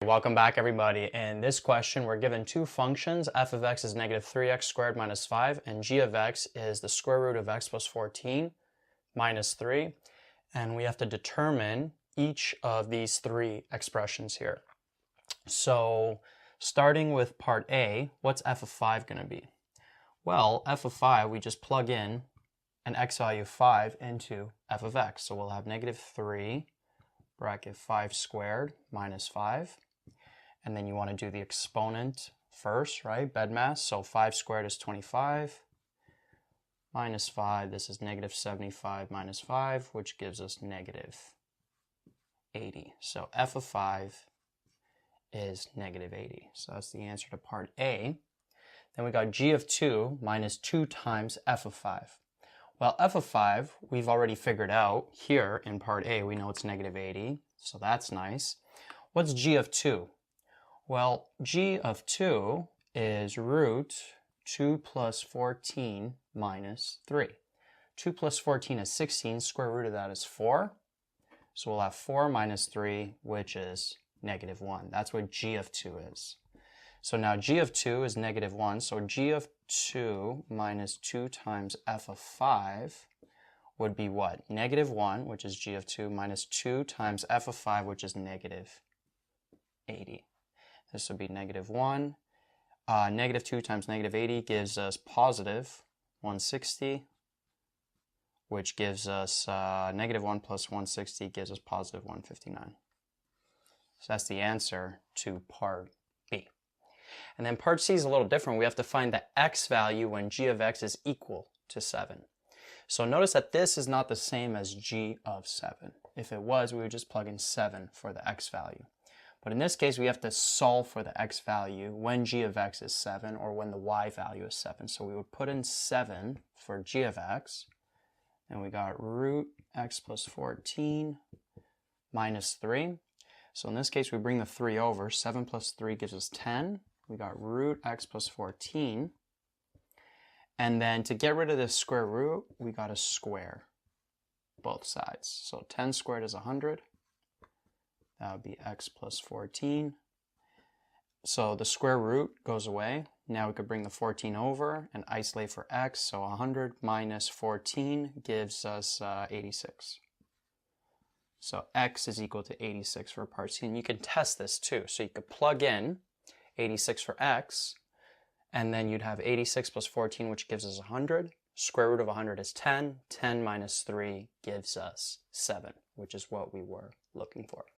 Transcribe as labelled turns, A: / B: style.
A: Welcome back, everybody. In this question, we're given two functions. F of x is negative 3x squared minus 5, and g of x is the square root of x plus 14 minus 3. And we have to determine each of these three expressions here. So starting with part A, what's f of 5 going to be? Well, f of 5, we just plug in an x value of 5 into f of x. So we'll have negative 3 bracket 5 squared minus 5. And then you want to do the exponent first, right? BEDMAS. So 5 squared is 25 minus 5. This is negative 75 minus 5, which gives us negative 80. So f of 5 is negative 80. So that's the answer to part A. Then we got g of 2 minus 2 times f of 5. Well, f of 5, we've already figured out here in part A. We know it's negative 80, so that's nice. What's g of 2? Well, g of 2 is root 2 plus 14 minus 3. 2 plus 14 is 16. Square root of that is 4. So we'll have 4 minus 3, which is negative 1. That's what g of 2 is. So now g of 2 is negative 1. So g of 2 minus 2 times f of 5 would be what? Negative 1, which is g of 2, minus 2 times f of 5, which is negative 80. This would be negative 1. Negative 2 times negative 80 gives us positive 160, which gives us negative 1 plus 160 gives us positive 159. So that's the answer to part B. And then part C is a little different. We have to find the x value when g of x is equal to 7. So notice that this is not the same as g of 7. If it was, we would just plug in 7 for the x value. But in this case, we have to solve for the x value when g of x is 7 or when the y value is 7. So we would put in 7 for g of x, and we got root x plus 14 minus 3. So in this case, we bring the 3 over. 7 plus 3 gives us 10. We got root x plus 14. And then to get rid of this square root, we got to square both sides. So 10 squared is 100. That would be x plus 14. So the square root goes away. Now we could bring the 14 over and isolate for x. So 100 minus 14 gives us 86. So x is equal to 86 for part C. And you can test this too. So you could plug in 86 for x, and then you'd have 86 plus 14, which gives us 100. Square root of 100 is 10. 10 minus 3 gives us 7, which is what we were looking for.